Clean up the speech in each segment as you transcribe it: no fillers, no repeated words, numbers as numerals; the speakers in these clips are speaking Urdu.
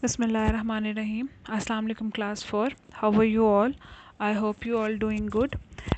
Bismillahirrahmanirrahim. Assalamu alaikum class 4. How are you all? I hope you all doing good.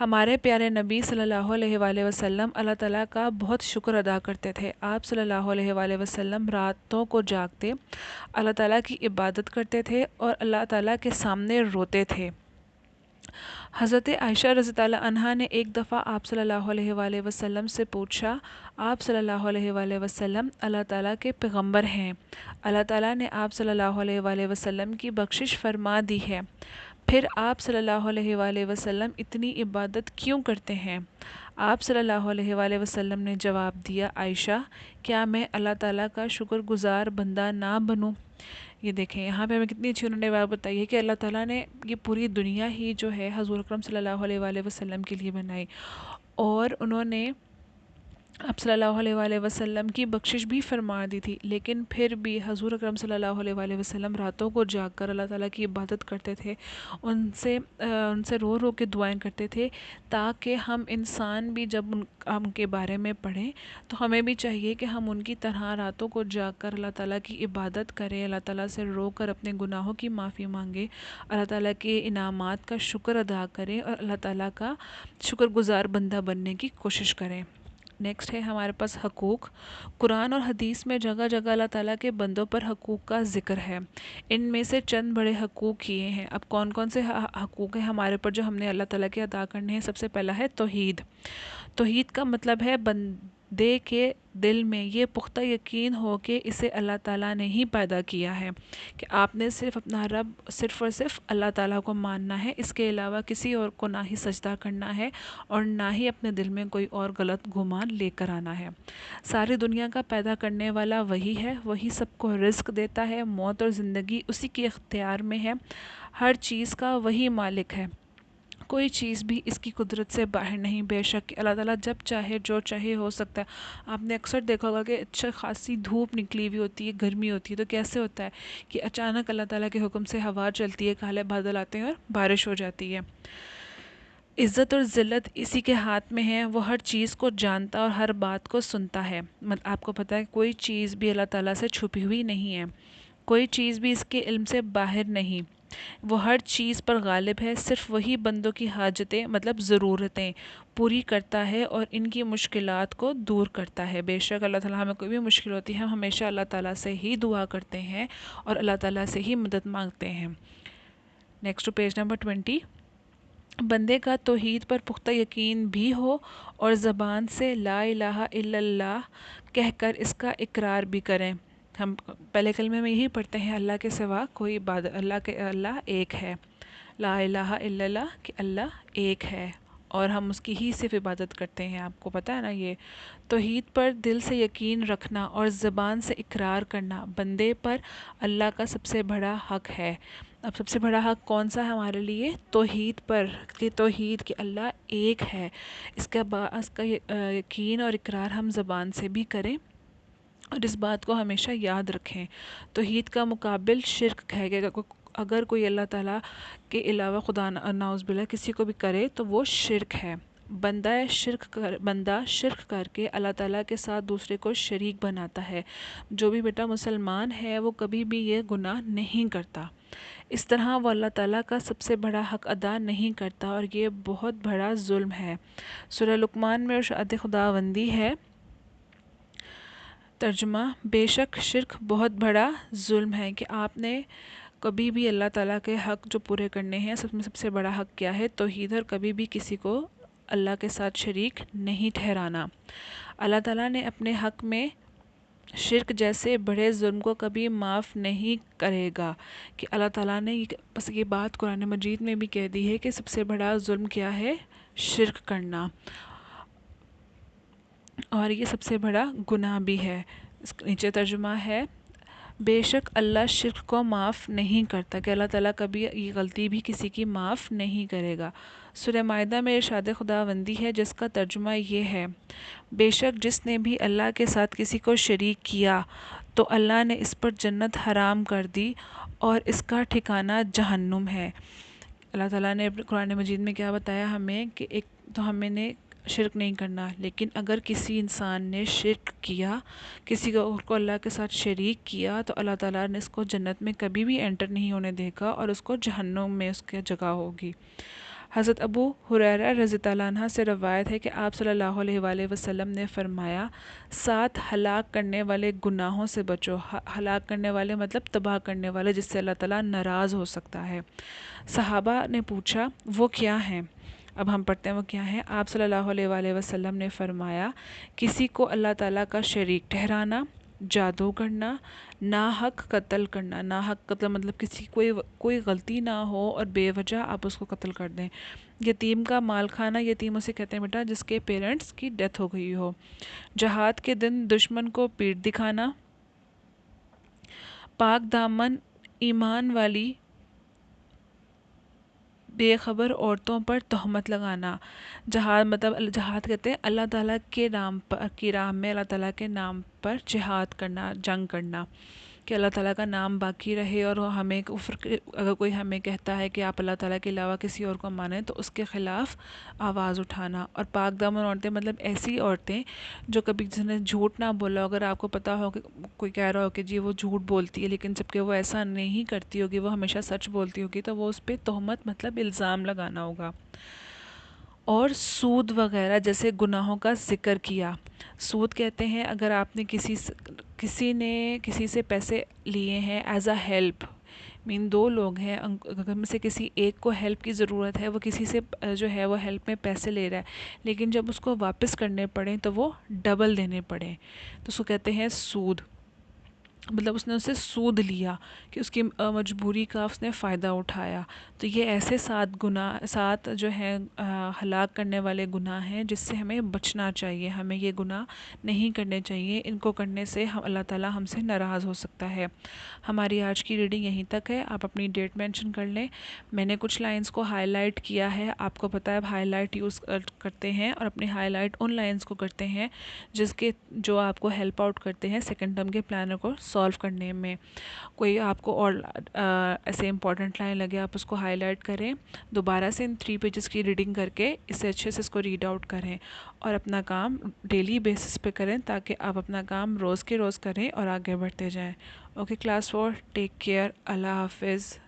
ہمارے پیارے نبی صلی اللہ علیہ وآلہ وسلم اللہ تعالیٰ کا بہت شکر ادا کرتے تھے۔ آپ صلی اللہ علیہ وآلہ وسلم راتوں کو جاگتے اللہ تعالیٰ کی عبادت کرتے تھے اور اللہ تعالیٰ کے سامنے روتے تھے۔ حضرت عائشہ رضی اللہ عنہا نے ایک دفعہ آپ صلی اللہ علیہ وآلہ وسلم سے پوچھا، آپ صلی اللہ علیہ وآلہ وسلم اللہ تعالیٰ کے پیغمبر ہیں، اللہ تعالیٰ نے آپ صلی اللہ علیہ وآلہ وسلم کی بخشش فرما دی ہے، پھر آپ صلی اللہ علیہ وآلہ وسلم اتنی عبادت کیوں کرتے ہیں؟ آپ صلی اللہ علیہ وآلہ وسلم نے جواب دیا، عائشہ کیا میں اللہ تعالیٰ کا شکر گزار بندہ نہ بنوں؟ یہ دیکھیں یہاں پہ ہمیں کتنی اچھی انہوں نے بات بتائی ہے کہ اللہ تعالیٰ نے یہ پوری دنیا ہی جو ہے حضور اکرم صلی اللہ علیہ وآلہ وسلم کے لیے بنائی، اور انہوں نے آپ صلی اللہ علیہ وآلہ وسلم کی بخشش بھی فرما دی تھی، لیکن پھر بھی حضور اکرم صلی اللہ علیہ وآلہ وسلم راتوں کو جاگ کر اللہ تعالیٰ کی عبادت کرتے تھے، ان سے رو رو کے دعائیں کرتے تھے، تاکہ ہم انسان بھی جب ان کے بارے میں پڑھیں تو ہمیں بھی چاہیے کہ ہم ان کی طرح راتوں کو جاگ کر اللہ تعالیٰ کی عبادت کریں، اللہ تعالیٰ سے رو کر اپنے گناہوں کی معافی مانگیں، اللہ تعالیٰ کے انعامات کا شکر ادا کریں اور اللہ تعالیٰ کا شکر گزار بندہ بننے کی کوشش کریں۔ نیکسٹ ہے ہمارے پاس حقوق۔ قرآن اور حدیث میں جگہ جگہ اللہ تعالیٰ کے بندوں پر حقوق کا ذکر ہے۔ ان میں سے چند بڑے حقوق یہ ہیں۔ اب کون کون سے حقوق ہیں ہمارے پر جو ہم نے اللہ تعالیٰ کے ادا کرنے ہیں؟ سب سے پہلا ہے توحید۔ توحید کا مطلب ہے بندے کے دل میں یہ پختہ یقین ہو کہ اسے اللہ تعالیٰ نے ہی پیدا کیا ہے، کہ آپ نے صرف اپنا رب صرف اور صرف اللہ تعالیٰ کو ماننا ہے، اس کے علاوہ کسی اور کو نہ ہی سجدہ کرنا ہے اور نہ ہی اپنے دل میں کوئی اور غلط گمان لے کر آنا ہے۔ ساری دنیا کا پیدا کرنے والا وہی ہے، وہی سب کو رزق دیتا ہے، موت اور زندگی اسی کے اختیار میں ہے، ہر چیز کا وہی مالک ہے، کوئی چیز بھی اس کی قدرت سے باہر نہیں، بے شک اللہ تعالیٰ جب چاہے جو چاہے ہو سکتا ہے۔ آپ نے اکثر دیکھا ہوگا کہ اچھا خاصی دھوپ نکلی ہوئی ہوتی ہے، گرمی ہوتی ہے، تو کیسے ہوتا ہے کہ اچانک اللہ تعالیٰ کے حکم سے ہوا چلتی ہے، کالے بادل آتے ہیں اور بارش ہو جاتی ہے۔ عزت اور ذلت اسی کے ہاتھ میں ہے، وہ ہر چیز کو جانتا اور ہر بات کو سنتا ہے۔ آپ کو پتہ ہے کوئی چیز بھی اللہ تعالیٰ سے چھپی ہوئی نہیں ہے، کوئی چیز بھی اس کے علم سے باہر نہیں، وہ ہر چیز پر غالب ہے، صرف وہی بندوں کی حاجتیں مطلب ضرورتیں پوری کرتا ہے اور ان کی مشکلات کو دور کرتا ہے۔ بے شک اللہ تعالیٰ ہمیں کوئی بھی مشکل ہوتی ہے ہم ہمیشہ اللہ تعالیٰ سے ہی دعا کرتے ہیں اور اللہ تعالیٰ سے ہی مدد مانگتے ہیں۔ Next page number 20۔ بندے کا توحید پر پختہ یقین بھی ہو اور زبان سے لا الہ الا اللہ کہہ کر اس کا اقرار بھی کریں۔ ہم پہلے کلمے میں یہی پڑھتے ہیں، اللہ کے سوا کوئی عبادت، اللہ ایک ہے، لا الہ الا اللہ کہ اللہ ایک ہے اور ہم اس کی ہی صرف عبادت کرتے ہیں۔ آپ کو پتہ ہے نا یہ توحید پر دل سے یقین رکھنا اور زبان سے اقرار کرنا بندے پر اللہ کا سب سے بڑا حق ہے۔ اب سب سے بڑا حق کون سا ہے ہمارے لیے؟ توحید پر، کہ توحید کہ اللہ ایک ہے، اس کا یقین اور اقرار ہم زبان سے بھی کریں اور اس بات کو ہمیشہ یاد رکھیں۔ توحید کا مقابل شرک ہے، کہ اگر کوئی اللہ تعالیٰ کے علاوہ خدا نعوذ باللہ کسی کو بھی کرے تو وہ شرک ہے۔ بندہ شرک کر کے اللہ تعالیٰ کے ساتھ دوسرے کو شریک بناتا ہے۔ جو بھی بیٹا مسلمان ہے وہ کبھی بھی یہ گناہ نہیں کرتا، اس طرح وہ اللہ تعالیٰ کا سب سے بڑا حق ادا نہیں کرتا اور یہ بہت بڑا ظلم ہے۔ سورہ لقمان میں ارشاد خداوندی ہے، ترجمہ: بے شک شرک بہت بڑا ظلم ہے، کہ آپ نے کبھی بھی اللہ تعالیٰ کے حق جو پورے کرنے ہیں، سب سے بڑا حق کیا ہے؟ توحید، اور کبھی بھی کسی کو اللہ کے ساتھ شریک نہیں ٹھہرانا۔ اللہ تعالیٰ نے اپنے حق میں شرک جیسے بڑے ظلم کو کبھی معاف نہیں کرے گا، کہ اللہ تعالیٰ نے بس یہ بات قرآن مجید میں بھی کہہ دی ہے کہ سب سے بڑا ظلم کیا ہے؟ شرک کرنا، اور یہ سب سے بڑا گناہ بھی ہے۔ اس کے نیچے ترجمہ ہے، بے شک اللہ شرک کو معاف نہیں کرتا، کہ اللہ تعالیٰ کبھی یہ غلطی بھی کسی کی معاف نہیں کرے گا۔ سورہ مائدہ میں ارشاد خداوندی ہے جس کا ترجمہ یہ ہے، بے شک جس نے بھی اللہ کے ساتھ کسی کو شریک کیا تو اللہ نے اس پر جنت حرام کر دی اور اس کا ٹھکانہ جہنم ہے۔ اللہ تعالیٰ نے قرآن مجید میں کیا بتایا ہمیں کہ ایک تو ہمیں نے شرک نہیں کرنا، لیکن اگر کسی انسان نے شرک کیا، کسی کو اللہ کے ساتھ شریک کیا، تو اللہ تعالیٰ نے اس کو جنت میں کبھی بھی انٹر نہیں ہونے دے گا اور اس کو جہنم میں اس کی جگہ ہوگی۔ حضرت ابو ہریرہ رضی اللہ عنہ سے روایت ہے کہ آپ صلی اللہ علیہ وآلہ وسلم نے فرمایا 7 ہلاک کرنے والے گناہوں سے بچو. ہلاک کرنے والے مطلب تباہ کرنے والے، جس سے اللہ تعالیٰ ناراض ہو سکتا ہے. صحابہ نے پوچھا وہ کیا ہیں؟ اب ہم پڑھتے ہیں وہ کیا ہیں. آپ صلی اللہ علیہ وآلہ وسلم نے فرمایا کسی کو اللہ تعالیٰ کا شریک ٹھہرانا، جادو کرنا، ناحق قتل کرنا. ناحق قتل مطلب کسی کوئی غلطی نہ ہو اور بے وجہ آپ اس کو قتل کر دیں. یتیم کا مال کھانا، یتیم اسے کہتے ہیں بیٹا جس کے پیرنٹس کی ڈیتھ ہو گئی ہو. جہاد کے دن دشمن کو پیٹھ دکھانا. پاک دامن ایمان والی بے خبر عورتوں پر تہمت لگانا. جہاد مطلب جہاد کہتے ہیں اللہ تعالیٰ کے نام پر کی راہ میں اللہ تعالیٰ کے نام پر جہاد کرنا، جنگ کرنا، کہ اللہ تعالیٰ کا نام باقی رہے. اور ہمیں اگر کوئی ہمیں کہتا ہے کہ آپ اللہ تعالیٰ کے علاوہ کسی اور کو مانیں تو اس کے خلاف آواز اٹھانا. اور پاک دامن عورتیں مطلب ایسی عورتیں جو کبھی جس نے جھوٹ نہ بولا. اگر آپ کو پتا ہو کہ کوئی کہہ رہا ہو کہ جی وہ جھوٹ بولتی ہے، لیکن جب کہ وہ ایسا نہیں کرتی ہوگی، وہ ہمیشہ سچ بولتی ہوگی، تو وہ اس پہ تہمت مطلب الزام لگانا ہوگا. اور سود وغیرہ جیسے گناہوں کا ذکر کیا. سود کہتے ہیں اگر آپ نے کسی سے پیسے لیے ہیں ایز اے ہیلپ، دو لوگ ہیں، اگر میں سے کسی ایک کو ہیلپ کی ضرورت ہے، وہ کسی سے جو ہے وہ ہیلپ میں پیسے لے رہا ہے، لیکن جب اس کو واپس کرنے پڑیں تو وہ ڈبل دینے پڑیں، تو اس کو کہتے ہیں سود. مطلب اس نے اسے سود لیا کہ اس کی مجبوری کا اس نے فائدہ اٹھایا. تو یہ ایسے 7 جو ہیں ہلاک کرنے والے گناہ ہیں جس سے ہمیں بچنا چاہیے. ہمیں یہ گناہ نہیں کرنے چاہیے. ان کو کرنے سے اللہ تعالیٰ ہم سے ناراض ہو سکتا ہے. ہماری آج کی ریڈنگ یہیں تک ہے. آپ اپنی ڈیٹ مینشن کر لیں. میں نے کچھ لائنز کو ہائی لائٹ کیا ہے. آپ کو پتہ ہے اب ہائی لائٹ یوز کرتے ہیں اور اپنی ہائی لائٹ ان لائنز کو کرتے ہیں جو آپ کو ہیلپ آؤٹ کرتے ہیں سیکنڈ ٹرم کے پلانر کو سالو کرنے میں. کوئی آپ کو اور ایسے امپورٹنٹ لائن لگے آپ اس کو ہائی لائٹ کریں، دوبارہ سے ان 3 پیجز کی ریڈنگ کر کے اسے اچھے سے اس کو ریڈ آؤٹ کریں اور اپنا کام ڈیلی بیسس پہ کریں تاکہ آپ اپنا کام روز کے روز کریں اور آگے بڑھتے جائیں. Okay class 4، take care. اللہ حافظ.